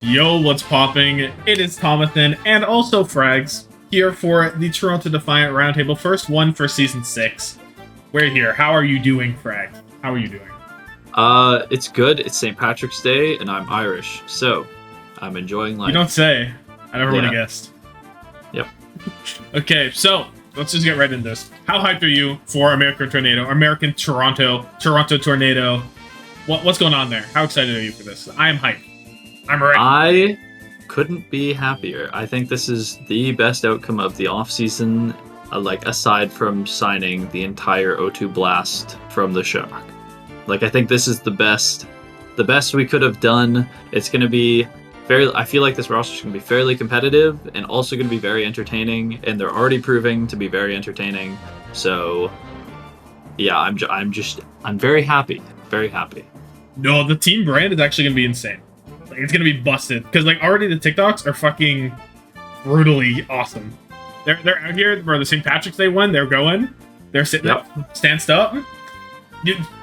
Yo, what's popping? It is Tommathan and also Frags here for the Toronto Defiant Roundtable. First one for Season 6. We're here. How are you doing, Frag? How are you doing? It's good. It's St. Patrick's Day, and I'm Irish, so I'm enjoying life. You don't say. I never would have guessed. Yep. Okay, so let's just get right into this. How hyped are you for American Toronto Tornado? What's going on there? How excited are you for this? I am hyped. I'm ready. I couldn't be happier. I think this is the best outcome of the offseason, aside from signing the entire O2 Blast from the Shock. I think this is the best we could have done. It's going to be I feel like this roster is going to be fairly competitive and also going to be very entertaining, and they're already proving to be very entertaining. So, yeah, I'm very happy. Very happy. No, the team brand is actually going to be insane. It's going to be busted because already the TikToks are fucking brutally awesome. They're out here for the St. Patrick's Day one. They're going. They're sitting up, stanced up.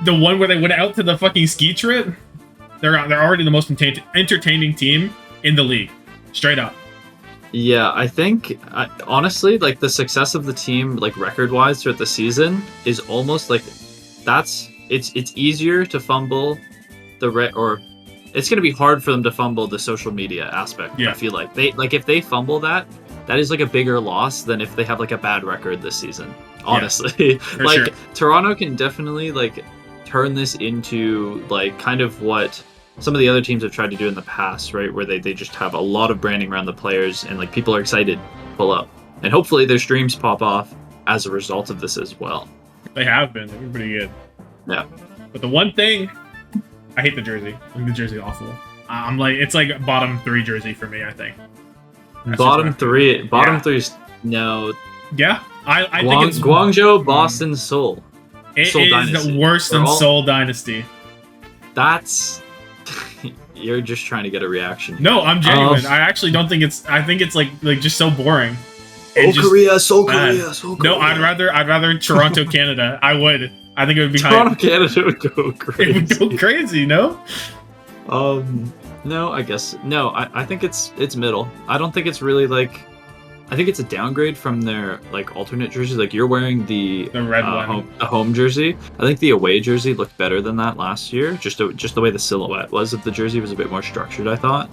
The one where they went out to the fucking ski trip. They're already the most entertaining team in the league, straight up. Yeah, I think honestly, the success of the team, record-wise throughout the season, is almost it's easier to fumble or it's going to be hard for them to fumble the social media aspect. Yeah. I feel like if they fumble that is a bigger loss than if they have a bad record this season. Honestly, yeah, sure. Toronto can definitely turn this into kind of what some of the other teams have tried to do in the past, right? Where they just have a lot of branding around the players and people are excited to pull up, and hopefully their streams pop off as a result of this as well. They have been. They've been pretty good. Yeah. But the one thing, I hate the jersey. I think the jersey awful. It's bottom 3 jersey for me, I think. Bottom three is no. Yeah, I think it's Guangzhou, Boston, Seoul. It Seoul is Dynasty. Worse than Seoul Dynasty. That's you're just trying to get a reaction. No, I'm genuine. I actually don't think it's. I think it's just so boring. Seoul Korea. No, I'd rather Toronto, Canada. I would. I think it would be Toronto, Canada would go crazy. It would go crazy. No. No, I guess no. I think it's middle. I don't think it's really I think it's a downgrade from their alternate jerseys. You're wearing the red one, the home jersey. I think the away jersey looked better than that last year. Just the way the silhouette was of the jersey was a bit more structured, I thought.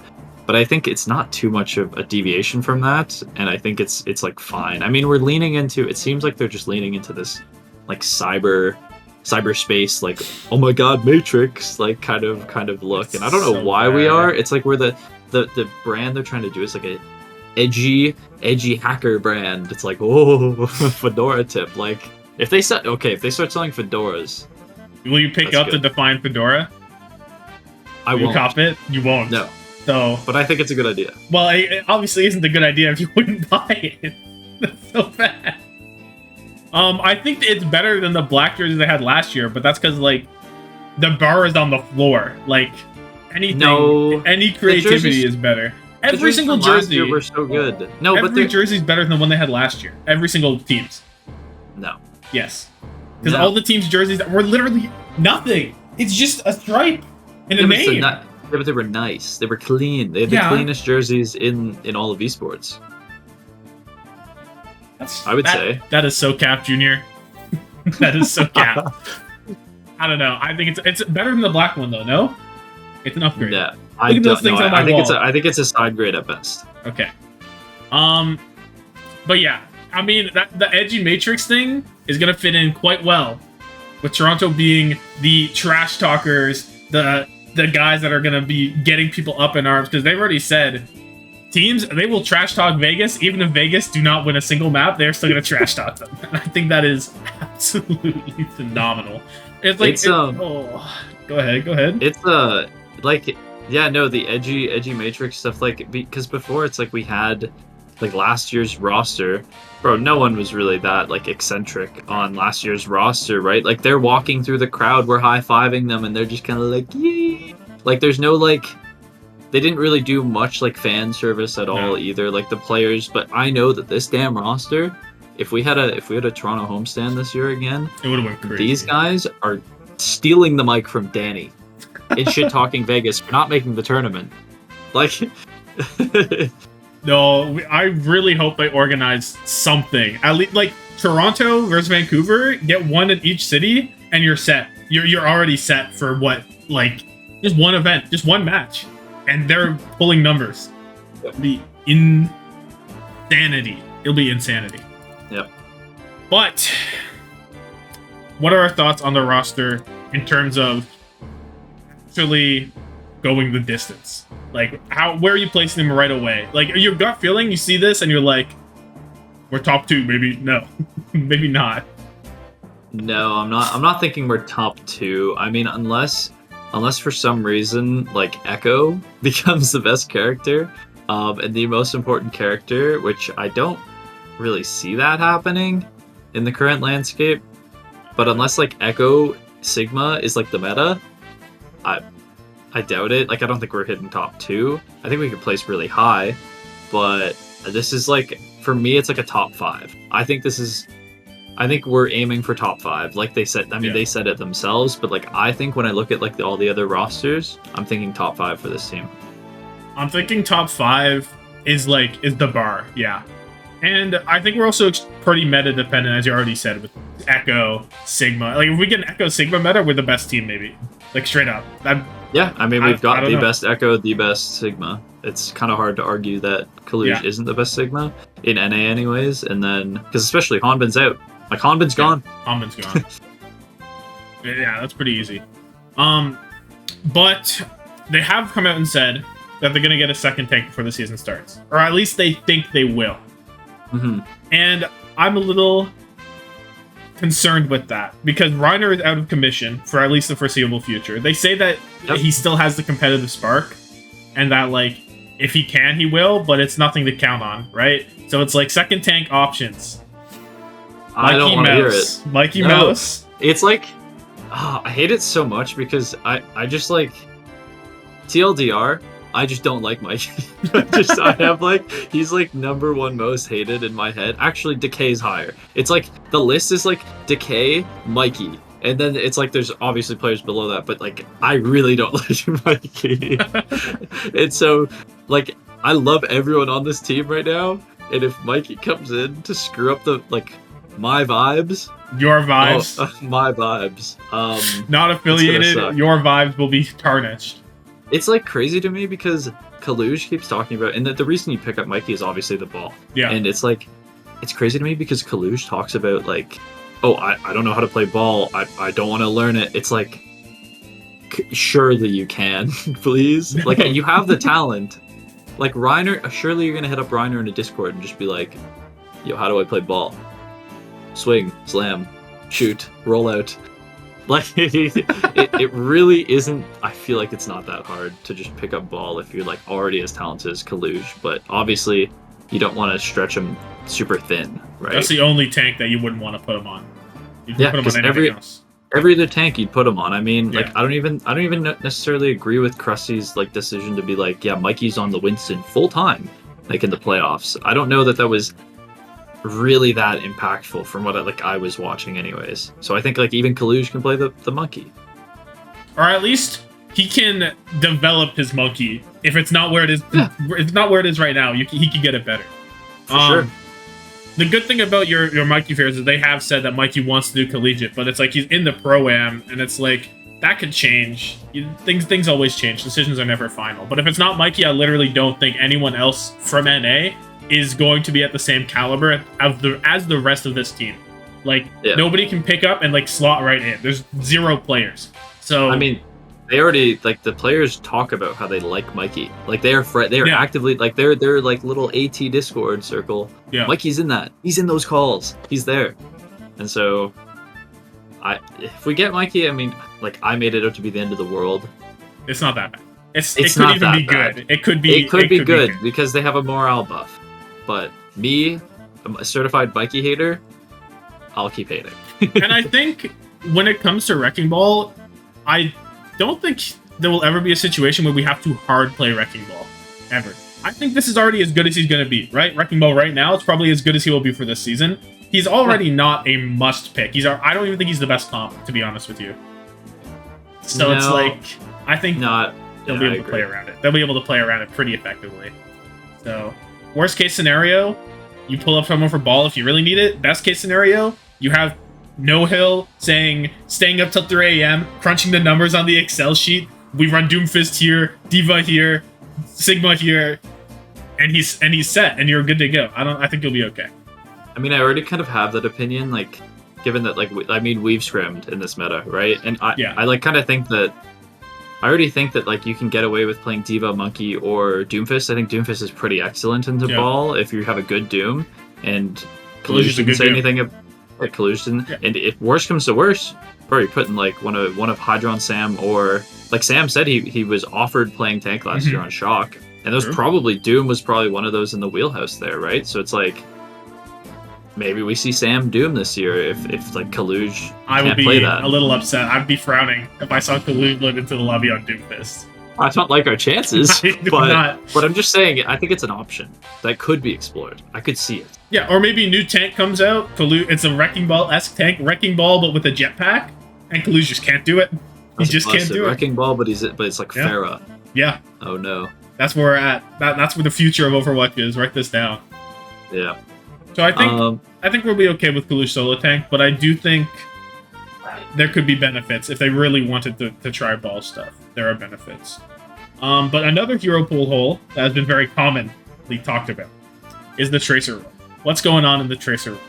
But I think it's not too much of a deviation from that, and I think it's fine. I mean, we're leaning into. It seems like they're just leaning into this cyberspace, oh my god, Matrix, kind of look. And I don't know why we are. It's we're the brand they're trying to do is a edgy hacker brand. It's oh, fedora tip. If they start selling fedoras, will you pick up the Defiant fedora? I won't. You cop it? You won't. No. So, but I think it's a good idea. Well, it obviously isn't a good idea if you wouldn't buy it. That's so bad. I think it's better than the black jerseys they had last year, but that's because the bar is on the floor. Any creativity is better. Every single jersey were so good. No, every jersey is better than the one they had last year. Every single team's. No. Yes. Because all the teams' jerseys were literally nothing. It's just a stripe and a name. But they were nice. They were clean. They had the cleanest jerseys in all of esports. I would say. That is so cap, Junior. That is so cap. I don't know. I think it's better than the black one, though, no? It's an upgrade. Yeah. Look at those things on my wall. I think it's a side grade at best. Okay. But yeah, I mean, the edgy Matrix thing is going to fit in quite well with Toronto being the trash talkers, the guys that are going to be getting people up in arms, because they've already said teams, they will trash talk Vegas. Even if Vegas do not win a single map, they're still going to trash talk them. And I think that is absolutely phenomenal. Go ahead. It's yeah, no, the edgy Matrix stuff, because before it's we had last year's roster, bro, no one was really that eccentric on last year's roster, right? They're walking through the crowd, we're high-fiving them, and they're just kind of yay. There's no they didn't really do much fan service at all either, the players. But I know that this damn roster, if we had a Toronto homestand this year again, it would have went crazy. These guys are stealing the mic from Danny in shit talking Vegas for not making the tournament. Like, No, I really hope they organize something. At least, like, Toronto versus Vancouver, get one in each city, and you're set. You're already set for what, like, just one event, just one match. And they're pulling numbers. It'll be insanity. It'll be insanity. Yep. But, what are our thoughts on the roster in terms of actually going the distance? Like, where are you placing them right away? Like, your gut feeling, you see this and you're like, we're top 2, maybe no. Maybe not. No, I'm not thinking we're top 2. I mean, unless for some reason, like, Echo becomes the best character, and the most important character, which I don't really see that happening in the current landscape. But unless, like, Echo Sigma is, like, the meta, I doubt it. Like, I don't think we're hitting top 2. I think we could place really high, but this is, like, for me, it's like a top 5. I think we're aiming for top 5. Like they said, I mean, They said it themselves, but, like, I think when I look at, like, all the other rosters, I'm thinking top 5 for this team. I'm thinking top 5 is the bar, yeah. And I think we're also pretty meta dependent, as you already said, with Echo, Sigma. Like, if we get an Echo Sigma meta, we're the best team, maybe. Like, straight up. Yeah, I mean, we've got the know. best Echo, the best Sigma. It's kind of hard to argue that Kaluge isn't the best Sigma in NA anyways, and then, because especially Hanbin's out. Like, Hanbin's gone. Hanbin's gone. Yeah, that's pretty easy. But they have come out and said that they're going to get a second tank before the season starts. Or at least they think they will. Mm-hmm. And I'm a little concerned with that, because Reiner is out of commission for at least the foreseeable future. They say that he still has the competitive spark, and that, like, if he can, he will, but it's nothing to count on, right? So it's like second tank options. I don't want to hear it. Mikey Mouse. It's like, I hate it so much because I just, like, TLDR, I just don't like Mikey. I have, like, he's, like, #1 most hated in my head. Actually, Decay's higher. It's like, the list is, like, Decay, Mikey. And then it's like, there's obviously players below that, but, like, I really don't like Mikey. And so, like, I love everyone on this team right now. And if Mikey comes in to screw up the, like, my vibes. Your vibes. My vibes. Not affiliated, your vibes will be tarnished. It's, like, crazy to me because Kaluge keeps talking about, and the reason you pick up Mikey is obviously the ball. Yeah. And it's, like, it's crazy to me because Kaluge talks about, like, oh, I don't know how to play ball. I don't want to learn it. It's like, surely you can, please. Like, you have the talent. Like, Reiner, surely you're going to hit up Reiner in a Discord and just be like, yo, how do I play ball? Swing, slam, shoot, roll out. Like, it really isn't. I feel like it's not that hard to just pick up ball if you're, like, already as talented as Kaluge, but obviously you don't want to stretch him super thin, right? That's the only tank that you wouldn't want to put him on. You'd put him on anything else. Every other tank you'd put him on. I mean, Yeah. like, I don't even necessarily agree with Krusty's, like, decision to be like, yeah, Mikey's on the Winston full time, like, in the playoffs. I don't know that was really that impactful from what I was watching anyways. So I think, like, even Kaluge can play the monkey. Or at least he can develop his monkey. If it's not where it is, if it's not where it is right now, he can get it better. For sure. The good thing about your Mikey fairs is they have said that Mikey wants to do collegiate, but it's like he's in the pro-am, and it's like, that could change. Things always change. Decisions are never final. But if it's not Mikey, I literally don't think anyone else from NA is going to be at the same caliber as the rest of this team. Like, nobody can pick up and, like, slot right in. There's 0 players. So I mean, they already, like, the players talk about how they like Mikey. Like, they are actively, like, they're like little AT Discord circle. Yeah. Mikey's in that. He's in those calls. He's there. And so if we get Mikey, I mean, like, I made it out to be the end of the world. It's not that bad. It It's could not even that be bad. good. It could be good because they have a morale buff. But me, I'm a certified Mikey hater, I'll keep hating. And I think when it comes to Wrecking Ball, I don't think there will ever be a situation where we have to hard play Wrecking Ball. Ever. I think this is already as good as he's going to be, right? Wrecking Ball right now, it's probably as good as he will be for this season. He's already not a must pick. I don't even think he's the best comp, to be honest with you. So it's like, I think... they'll be able to play around it. They'll be able to play around it pretty effectively. So, worst case scenario, you pull up someone for ball if you really need it. Best case scenario, you have No Hill saying, staying up till 3 a.m., crunching the numbers on the Excel sheet. We run Doomfist here, Diva here, Sigma here, and he's set, and you're good to go. I think you'll be okay. I mean, I already kind of have that opinion, like, given that, like, we've scrimmed in this meta, right? And I like, kind of think that, I already think that, like, you can get away with playing Diva, Monkey, or Doomfist. I think Doomfist is pretty excellent into ball if you have a good Doom, and Kalush didn't say anything about Collusion. Yeah. And if worse comes to worse, probably putting, like, one of Hydron, Sam, or, like, Sam said he was offered playing tank last year on Shock, and those probably, Doom was probably one of those in the wheelhouse there, right? So it's like, maybe we see Sam Doom this year if like Kaluj can't play that. I would be a little upset. I'd be frowning if I saw Kaluj load into the lobby on Doomfist. I don't like our chances, but I'm just saying, I think it's an option that could be explored. I could see it. Yeah, or maybe new tank comes out. It's a Wrecking Ball-esque tank, Wrecking Ball, but with a jetpack, and Kaluj just can't do it. He just can't do it. Wrecking Ball, but it's like Pharah. Yeah. Oh no. That's where we're at. That's where the future of Overwatch is. Write this down. Yeah. So I think we'll be okay with Kalush solo tank, but I do think there could be benefits if they really wanted to try ball stuff. There are benefits. But another hero pool hole that has been very commonly talked about is the Tracer role. What's going on in the Tracer role?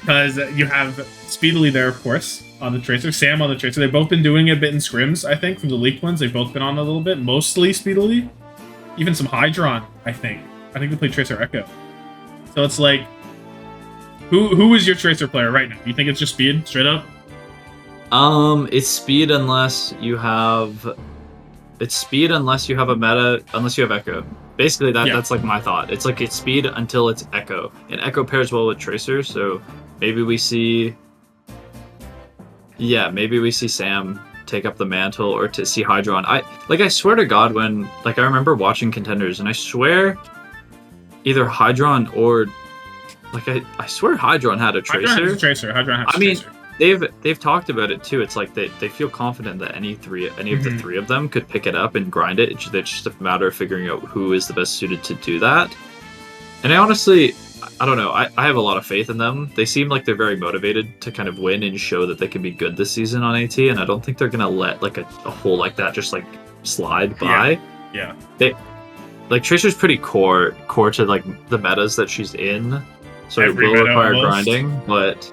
Because you have Speedily there, of course, on the Tracer, Sam on the Tracer. They've both been doing a bit in scrims, I think, from the leaked ones. They've both been on a little bit, mostly Speedily. Even some Hydron, I think. I think they play Tracer Echo. So it's like, who is your Tracer player right now? Do you think it's just Speed, straight up? It's Speed unless you have... It's Speed unless you have a meta, unless you have Echo. Basically, that's like my thought. It's like it's Speed until it's Echo. And Echo pairs well with Tracer, so maybe we see... Yeah, maybe we see Sam take up the mantle, or to see Hydron. I swear to God, when... Like, I remember watching Contenders, and I swear either Hydron or... Like, I swear Hydron had a Tracer. Hydron has a Tracer. I mean, they've talked about it too. It's like they feel confident that any of the three of them could pick it up and grind it. It's just a matter of figuring out who is the best suited to do that. And I honestly, I don't know. I have a lot of faith in them. They seem like they're very motivated to kind of win and show that they can be good this season on AT. And I don't think they're gonna let like a hole like that just like slide by. Yeah. Like Tracer's pretty core to like the metas that she's in. So it will require grinding, but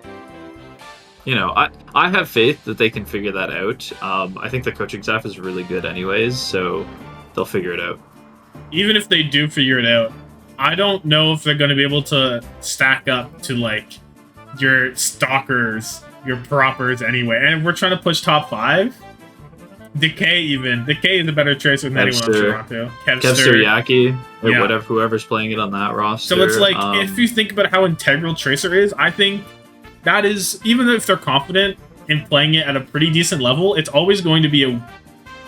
you know, I have faith that they can figure that out. I think the coaching staff is really good anyways, so they'll figure it out. Even if they do figure it out, I don't know if they're going to be able to stack up to like your stalkers, your proppers anyway. And if we're trying to push top 5, Decay is a better Tracer than anyone on Toronto. Kevster, Yaki, or whoever's playing it on that roster. So it's like, if you think about how integral Tracer is, I think that is, even if they're confident in playing it at a pretty decent level, it's always going to be a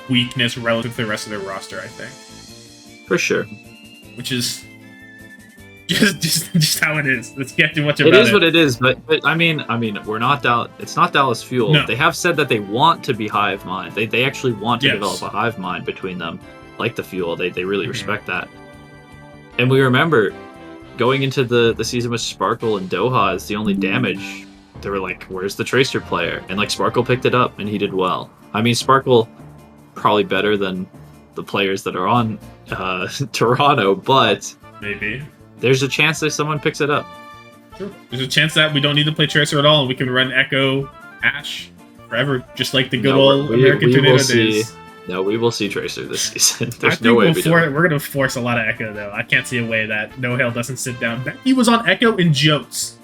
weakness relative to the rest of their roster, I think. For sure. Which is just how it is. Let's get too much about it. It is what it is, but I mean, we're not it's not Dallas Fuel. No. They have said that they want to be Hive Mind. They actually want to develop a Hive Mind between them, like the Fuel. They really respect that. And we remember going into the season with Sparkle and Doha as the only damage. They were like, "Where's the Tracer player?" And like Sparkle picked it up and he did well. I mean, Sparkle probably better than the players that are on Toronto, but maybe. There's a chance that someone picks it up. Sure. There's a chance that we don't need to play Tracer at all, and we can run Echo Ash forever, just like the good old American Tornado days. No, we will see Tracer this season. There's no way we're going to force a lot of Echo, though. I can't see a way that No Hail doesn't sit down. Becky was on Echo in Jotes.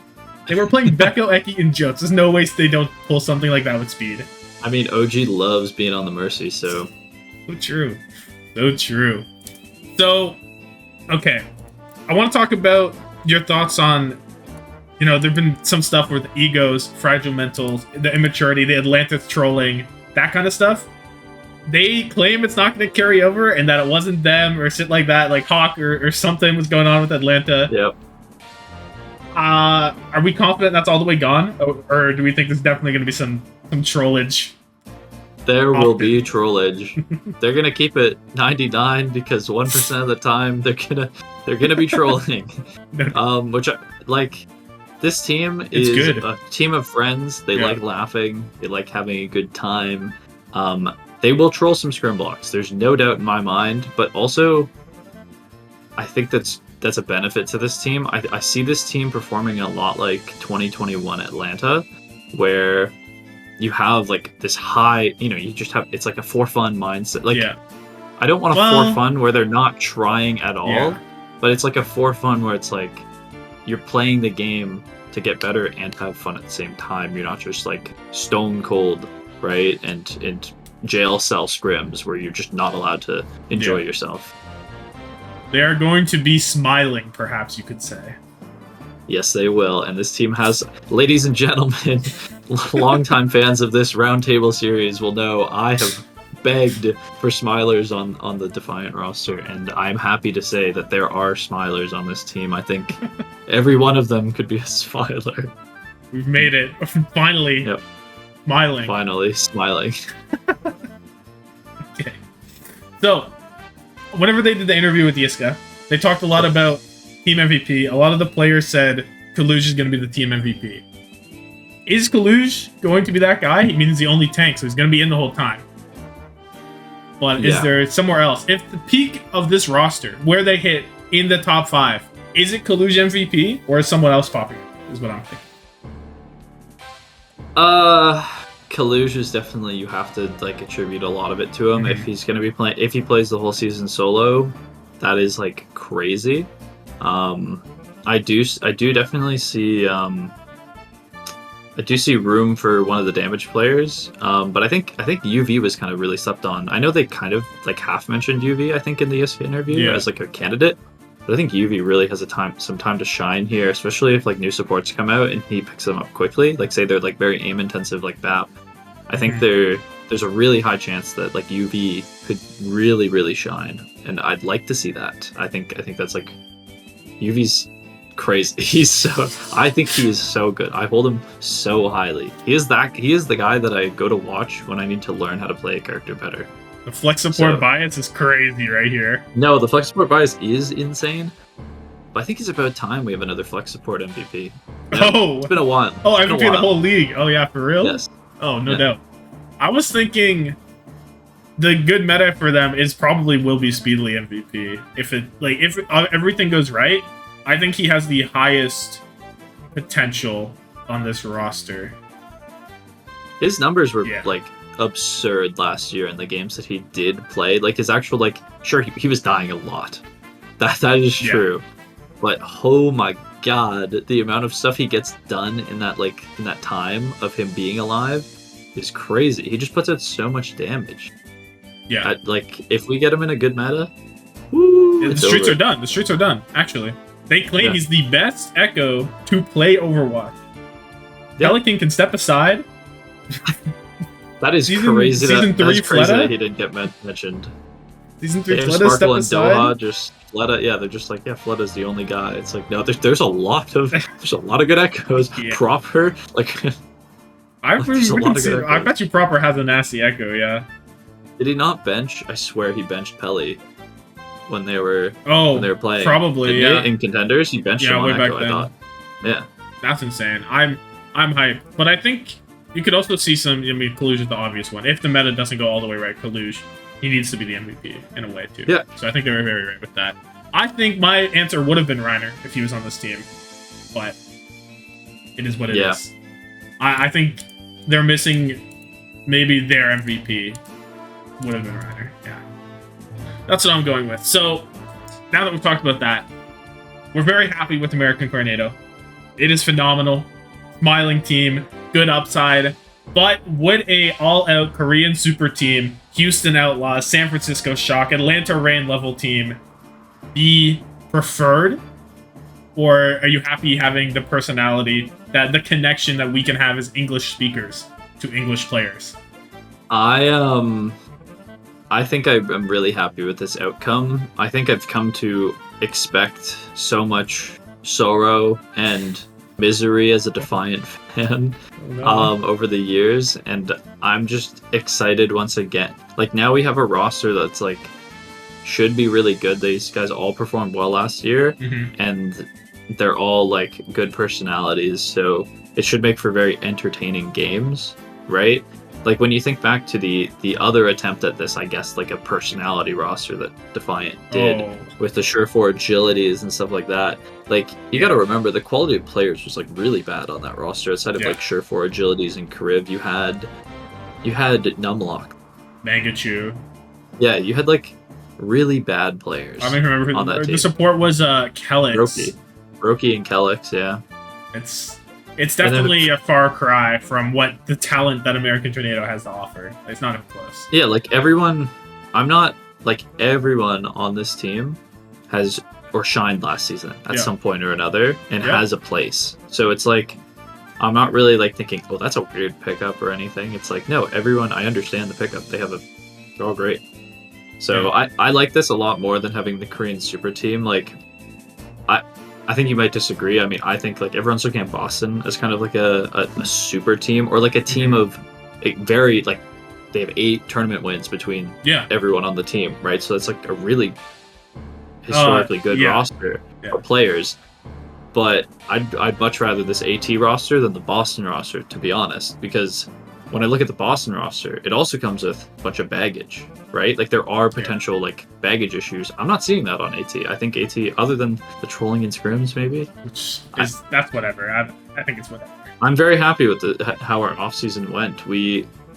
They were playing Becco, Eki, and Jotes. There's no way they don't pull something like that with speed. I mean, OG loves being on the Mercy, so... So true. So true. So, okay. I want to talk about your thoughts on, you know, there have been some stuff with egos, fragile mentals, the immaturity, the Atlantis trolling, that kind of stuff. They claim it's not going to carry over and that it wasn't them or shit like that, like Hawk or something was going on with Atlanta. Yep. Are we confident that's all the way gone? Or do we think there's definitely going to be some trollage? There will Often. be trollage. They're gonna keep it 99 because 1% of the time they're gonna be trolling. Which like this team is good. a team of friends. They Yeah. like laughing. They like having a good time. They will troll some scrim blocks. There's no doubt in my mind. But also, I think that's a benefit to this team. I see this team performing a lot like 2021 Atlanta, where you have like this high, you just have, it's like a for fun mindset. Like, Yeah. I don't want a for fun where they're not trying at all, Yeah. but it's like a for fun where it's like you're playing the game to get better and have fun at the same time. You're not just like stone cold, right? And jail cell scrims where you're just not allowed to enjoy yourself. They are going to be smiling, perhaps you could say. Yes, they will. And this team has, ladies and gentlemen, longtime fans of this roundtable series will know I have begged for smilers on the Defiant roster, and I'm happy to say that there are smilers on this team. I think every one of them could be a smiler. We've made it. Finally. Yep. Smiling. Finally, smiling. Okay. So, whenever they did the interview with Yiska, they talked a lot about team MVP. A lot of the players said Kaluj is going to be the team MVP. Is Kaluj going to be that guy? He means the only tank, so he's going to be in the whole time. But is there somewhere else? If the peak of this roster, where they hit in the top 5, is it Kaluj MVP or is someone else popping up? Is what I'm thinking. Kaluj is definitely, you have to like attribute a lot of it to him. If he's going to be playing, if he plays the whole season solo, that is like crazy. I do definitely see I do see room for one of the damage players, but I think UV was kind of really slept on. I know they kind of like half mentioned UV, I think, in the ESPN interview as like a candidate, but I think UV really has some time to shine here, especially if like new supports come out and he picks them up quickly. Like say they're like very aim intensive like BAP. I think there's a really high chance that like UV could really shine, and I'd like to see that. I think that's like UV's crazy. I think he is so good. I hold him so highly. He is the guy that I go to watch when I need to learn how to play a character better. The flex support bias is crazy right here. No, the flex support bias is insane. But I think it's about time we have another flex support MVP. It's been a while. Oh, MVP of the whole league. Oh yeah, for real? Yes. Oh, no doubt. I was thinking the good meta for them is probably will be Speedily MVP. If everything goes right, I think he has the highest potential on this roster. His numbers were like absurd last year in the games that he did play. Like his actual sure he was dying a lot. That is true. But oh my god, the amount of stuff he gets done in that time of him being alive is crazy. He just puts out so much damage. Yeah. If we get him in a good meta, woo, the streets are done. The streets are done, actually. They claim he's the best Echo to play Overwatch. Pelican can step aside. That is crazy. Season 3 that's crazy Fleta? that he didn't get mentioned. Season 3 Fleta step aside. Doha just Fleta. Yeah, they're just like, Fleta's the only guy. It's like, no, there's a lot of good Echoes. Proper I bet you Proper has a nasty Echo. Yeah. Did he not bench? I swear he benched Pelly when they were playing. Probably, in Contenders, he benched him on way back Echo, then. I thought. Yeah. That's insane. I'm hyped. But I think you could also see Kaluj is the obvious one. If the meta doesn't go all the way right, Kaluj, he needs to be the MVP in a way too. Yeah. So I think they were very right with that. I think my answer would have been Reiner if he was on this team. But it is what it is. I think they're missing maybe their MVP. Would have been Reiner. Yeah. That's what I'm going with. So, now that we've talked about that, we're very happy with American Tornado. It is phenomenal. Smiling team, good upside. But would a all-out Korean super team, Houston Outlaws, San Francisco Shock, Atlanta Reign level team be preferred? Or are you happy having the personality, the connection that we can have as English speakers to English players? I think I'm really happy with this outcome. I think I've come to expect so much sorrow and misery as a Defiant fan over the years, and I'm just excited once again. Like, now we have a roster that's like should be really good. These guys all performed well last year, and they're all like good personalities, so it should make for very entertaining games, right? Like, when you think back to the other attempt at this, I guess, like a personality roster that Defiant did with the Surefour agilities and stuff like that. Like, you got to remember the quality of players was like really bad on that roster. Outside of like Surefour agilities and Carib, you had Numlock, Mangachu. Yeah, you had like really bad players. I don't even remember who on that the team. support was. Kelix. Roki and Kelix, yeah. It's definitely a far cry from what the talent that American Tornado has to offer. It's not even close. Yeah, like everyone on this team has or shined last season at some point or another and has a place. So it's like, I'm not really like thinking, oh, that's a weird pickup or anything. It's like, no, everyone, I understand the pickup. They're all great. So I like this a lot more than having the Korean super team. Like, I think you might disagree. I mean, I think like everyone's looking at Boston as kind of like a super team, or like a team of a very like, they have 8 tournament wins between everyone on the team, right? So it's like a really historically good roster of players. But I'd much rather this AT roster than the Boston roster, to be honest, because when I look at the Boston roster, it also comes with a bunch of baggage, right? Like, there are potential like baggage issues. I'm not seeing that on AT. I think AT, other than the trolling and scrims, maybe, that's whatever. I think it's whatever. I'm very happy with how our offseason went.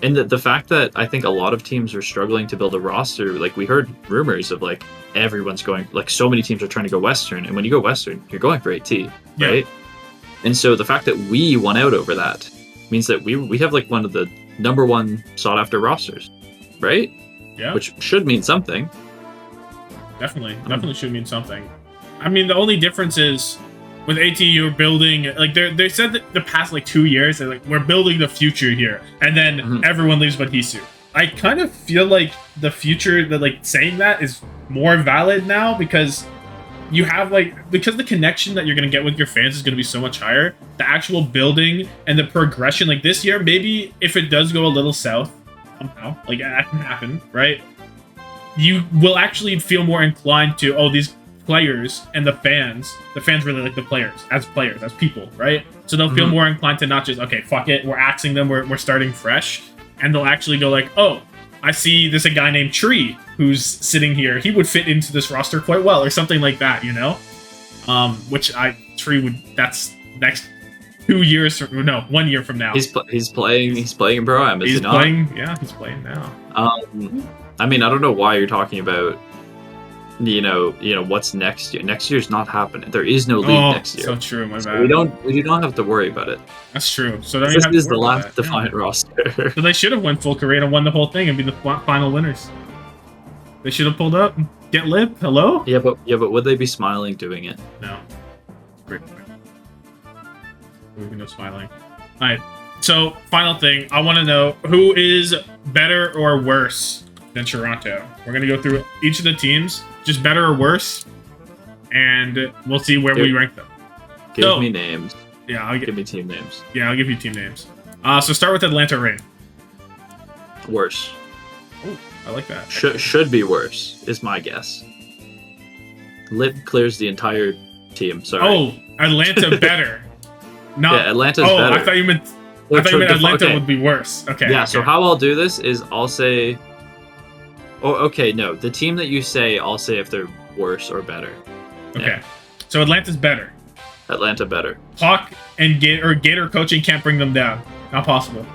And the fact that I think a lot of teams are struggling to build a roster. Like, we heard rumors of like everyone's going, like so many teams are trying to go Western, and when you go Western, you're going for AT, right? And so the fact that we won out over that means that we have like one of the number 1 sought after rosters, right? Yeah. Which should mean something. Definitely should mean something. I mean, the only difference is with AT, you're building, like they said that the past like 2 years, they're like, we're building the future here, and then everyone leaves but Hisu. I kind of feel like the future, that like saying that is more valid now, because you have like, because the connection that you're going to get with your fans is going to be so much higher. The actual building and the progression, like this year, maybe if it does go a little south somehow, like that can happen, right? You will actually feel more inclined to, oh, these players and the fans really like the players, as people, right? So they'll feel more inclined to not just, okay, fuck it, we're axing them, we're starting fresh, and they'll actually go like, oh, I see there's a guy named Tree who's sitting here. He would fit into this roster quite well, or something like that, you know? Tree would, that's next 2 years, 1 year from now. He's playing in Pro-Am, is he not? He's playing now. I mean, I don't know why you're talking about, you know, what's next year. Next year's not happening. There is no league next year. So true, my bad. So we don't have to worry about it. That's true. So this is the last Defiant roster. So they should have went full Korean and won the whole thing and be the final winners. They should have pulled up. Get lip. Hello? Yeah, but would they be smiling doing it? No. Great point. We've been no smiling. Alright. So, final thing. I want to know, who is better or worse than Toronto? We're going to go through each of the teams, just better or worse, and we'll see where we rank them. Give me names. Yeah, give me team names. Yeah, I'll give you team names. So start with Atlanta Reign. Worse. Oh, I like that. Should be worse, is my guess. Lip clears the entire team. Sorry. Oh, Atlanta better. Yeah, Atlanta's better. I thought you meant Atlanta would be worse. Okay. Yeah. Okay. So how I'll do this is I'll say. Oh, okay. No, the team that you say, I'll say if they're worse or better. Okay. Yeah. So Atlanta's better. Atlanta better. Hawk and Gator coaching can't bring them down. Not possible.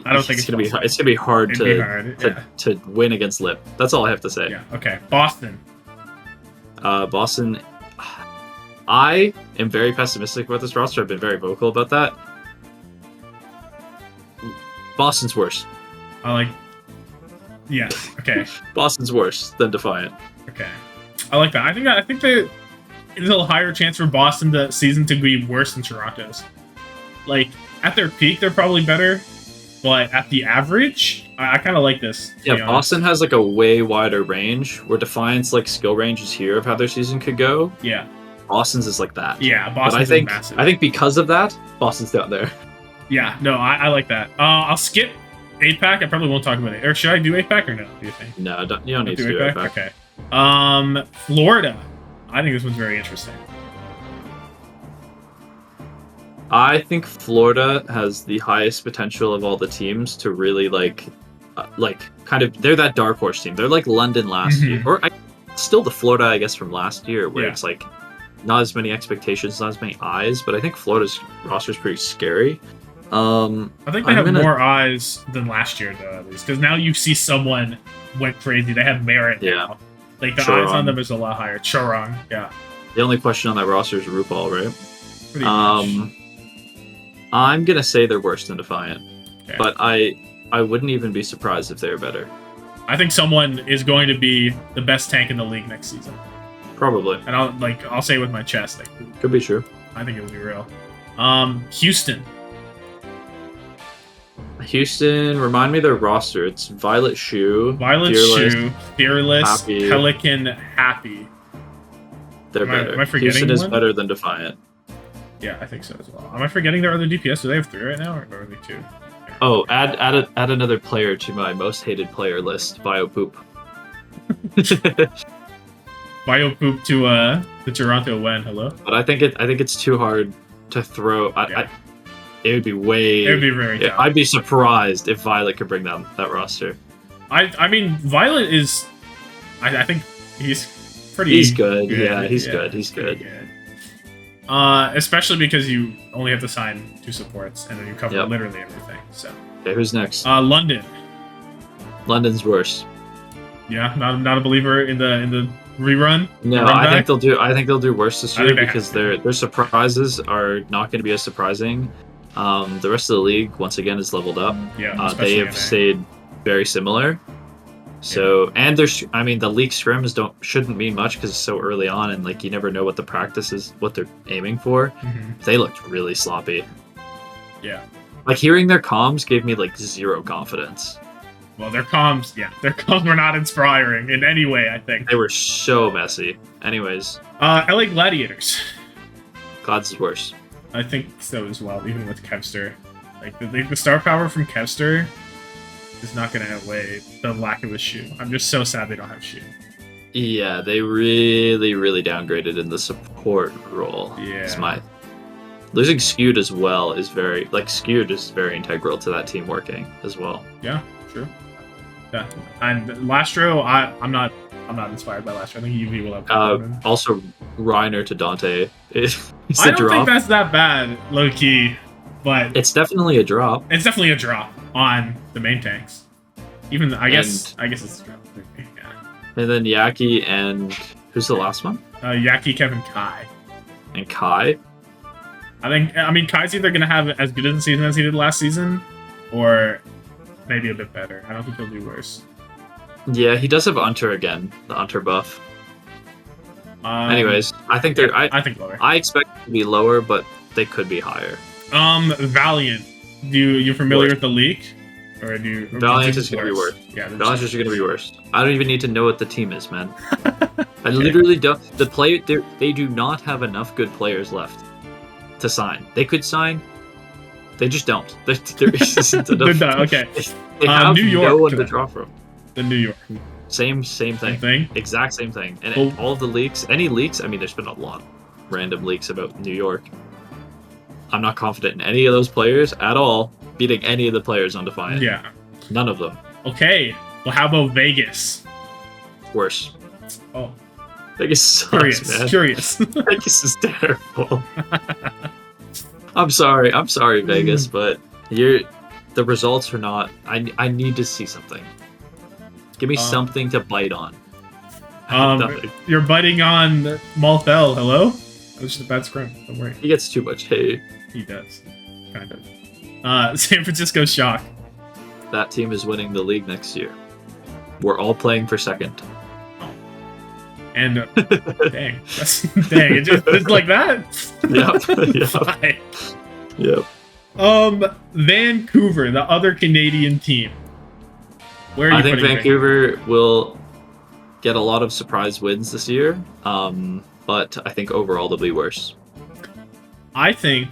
I don't think it's gonna be hard. It's gonna be hard to win against Lip. That's all I have to say. Yeah. Okay. Boston. Boston. I am very pessimistic about this roster. I've been very vocal about that. Boston's worse. Yeah. Okay. Boston's worse than Defiant. Okay. I like that. I think there's a little higher chance for Boston the season to be worse than Toronto's. Like, at their peak, they're probably better, but at the average, I kind of like this. Yeah, Boston has like a way wider range, where Defiant's like skill range is here of how their season could go. Yeah. Boston's is like that. Yeah, Boston's is massive. I think because of that, Boston's down there. Yeah, no, I like that. I'll skip 8-pack. I probably won't talk about it. Or should I do 8-pack or no? Do you think? No, you don't need to do it back. Okay. Florida. I think this one's very interesting. I think Florida has the highest potential of all the teams to really kind of they're that dark horse team. They're like London last year, or still the Florida I guess from last year, where it's like not as many expectations, not as many eyes. But I think Florida's roster is pretty scary. I think they have more eyes than last year, though, at least because now you see someone went crazy. They have merit now. Like the eyes on them is a lot higher. Chorong, yeah. The only question on that roster is RuPaul, right? Pretty much. I'm gonna say they're worse than Defiant, but I wouldn't even be surprised if they're better. I think someone is going to be the best tank in the league next season. Probably. And I'll say it with my chest. Could be true. I think it'll be real. Houston. Houston, remind me of their roster. It's Violet Shoe, Fearless, Happy. Pelican, Happy. They're better. Am I forgetting Houston is one? better than Defiant. Yeah, I think so as well. Am I forgetting their other DPS? Do they have 3 right now, or are they 2? Oh, add another player to my most hated player list. Biopoop. Biopoop to the Toronto when. Hello. But I think it's too hard to throw. It would be way. It would be very tough. I'd be surprised if Violet could bring down that roster. I mean, Violet is. I think he's pretty. He's good. Yeah, he's good. He's good. Especially because you only have to sign 2 supports and then you cover literally everything. So. Okay, who's next? London. London's worse. Yeah, not a believer in the rerun. No, I think they'll do worse this year because their surprises are not going to be as surprising. The rest of the league once again is leveled up. Yeah, they have stayed very similar. So and there's, I mean, the league scrims shouldn't mean much because it's so early on and like you never know what the practice is, what they're aiming for. They looked really sloppy. Yeah. Like hearing their comms gave me like 0 confidence. Well, their comms were not inspiring in any way. I think they were so messy. Anyways, LA Gladiators. Glads is worse. I think so as well, even with Kevster. Like the star power from Kevster is not going to outweigh the lack of a shoe. I'm just so sad they don't have shoe. Yeah, they really, really downgraded in the support role. Yeah. Losing Skewed as well is Skewed is very integral to that team working as well. Yeah, true. Yeah, and Lastro, I'm not inspired by Lastro. I think UV will have. Also, Reiner to Dante. I don't think that's that bad, low key, but it's definitely a drop. It's definitely a drop on the main tanks. Even I guess it's a drop. Yeah. And then Yaki and who's the last one? Yaki, Kevin, Kai. And Kai. I mean Kai's either gonna have as good a season as he did last season, or maybe a bit better. I don't think he'll do worse. Yeah, he does have Unter again, the Unter buff. Anyways, I think they're. I think lower. I expect it to be lower, but they could be higher. Valiant. You familiar with the leak? Or do you? Valiant is gonna be worse. Yeah, Valiant is gonna be worse. I don't even need to know what the team is, man. I literally don't. They do not have enough good players left to sign. They could sign. They just don't. There isn't enough. They're done. Okay. They have New York, no one to draw from. The New York. Same thing. Exact same thing. And all of the leaks, any leaks, I mean, there's been a lot of random leaks about New York. I'm not confident in any of those players at all beating any of the players on Defiant. Yeah. None of them. Okay. Well, how about Vegas? Worse. Oh. Vegas sucks, man. Curious. Vegas is terrible. I'm sorry, Vegas, but the results are not. I need to see something. Give me something to bite on. You're biting on Malthel. Hello? That was just a bad scrim. Don't worry. He gets too much hate. He does. Kind of. San Francisco Shock. That team is winning the league next year. We're all playing for second. Oh. And dang. Dang, it's like that? Yep. Vancouver, the other Canadian team. Where are you I think Vancouver will get a lot of surprise wins this year, but I think overall they'll be worse. I think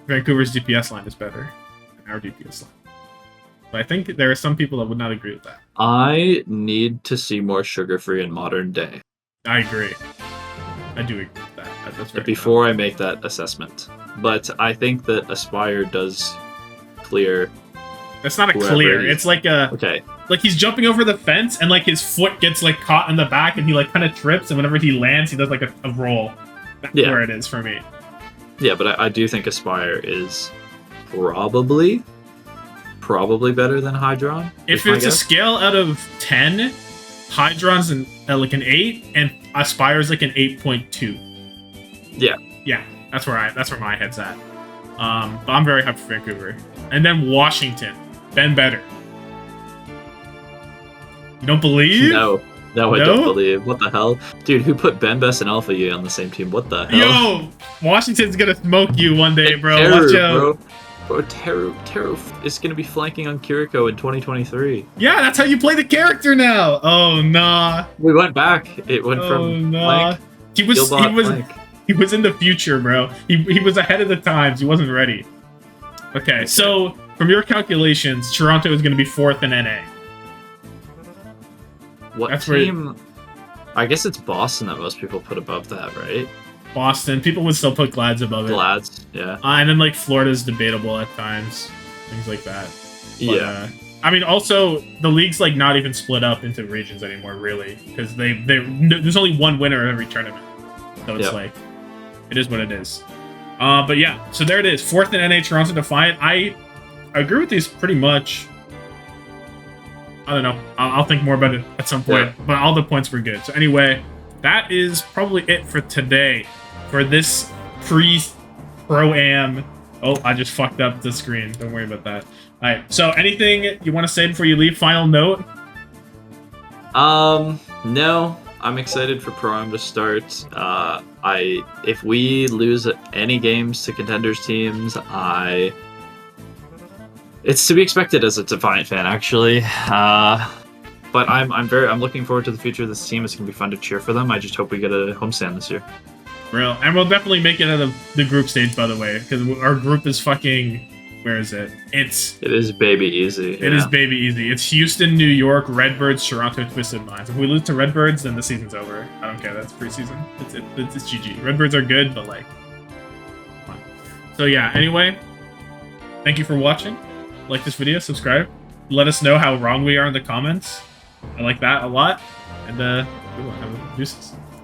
Vancouver's DPS line is better. Our DP is slow. But I think there are some people that would not agree with that. I need to see more sugar-free in modern day. I agree. I do agree with that. That's very before I make that assessment. But I think that Aspire does clear. It's not a clear. It's like a okay. Like he's jumping over the fence and like his foot gets like caught in the back and he like kind of trips and whenever he lands he does like a roll. That's where it is for me. Yeah, but I do think Aspire is probably better than Hydron. If it's a scale out of 10, Hydron's like an 8 and Aspire's like an 8.2. Yeah. Yeah, that's where my head's at. But I'm very happy for Vancouver. And then Washington. Ben Better. You don't believe? No, I don't believe. What the hell? Dude, who put Ben Best and Alpha Yi on the same team? What the hell? Yo! Washington's gonna smoke you one day, bro. Watch out. Bro, Taro is gonna be flanking on Kiriko in 2023. Yeah, that's how you play the character now. Oh, nah. We went back. It went from flank. He was in the future, bro. He was ahead of the times. He wasn't ready. Okay, so from your calculations, Toronto is gonna be 4th in NA. What team? I guess it's Boston that most people put above that, right? Boston. People would still put Glads above it. Glads, yeah. And then, like, Florida's debatable at times. Things like that. But, yeah. I mean, also, the league's, like, not even split up into regions anymore, really. Because there's only one winner of every tournament. So it's like, it is what it is. But yeah, so there it is. 4th in NA, Toronto Defiant. I agree with these pretty much. I don't know. I'll think more about it at some point. But all the points were good. So anyway, that is probably it for today. For this pre-Pro-Am. Oh, I just fucked up the screen. Don't worry about that. All right. So anything you want to say before you leave? Final note? No. I'm excited for Pro-Am to start. If we lose any games to contenders teams, it's to be expected as a Defiant fan, actually. But I'm looking forward to the future of this team. It's gonna be fun to cheer for them. I just hope we get a homestand this year. Real, and we'll definitely make it out of the group stage, by the way, because our group is fucking. Where is it? It is baby easy. It is baby easy. It's Houston, New York, Redbirds, Toronto, Twisted Minds. If we lose to Redbirds, then the season's over. I don't care. That's preseason. It's GG. Redbirds are good, but like, fun. So yeah. Anyway, thank you for watching. Like this video, subscribe. Let us know how wrong we are in the comments. I like that a lot. And deuces.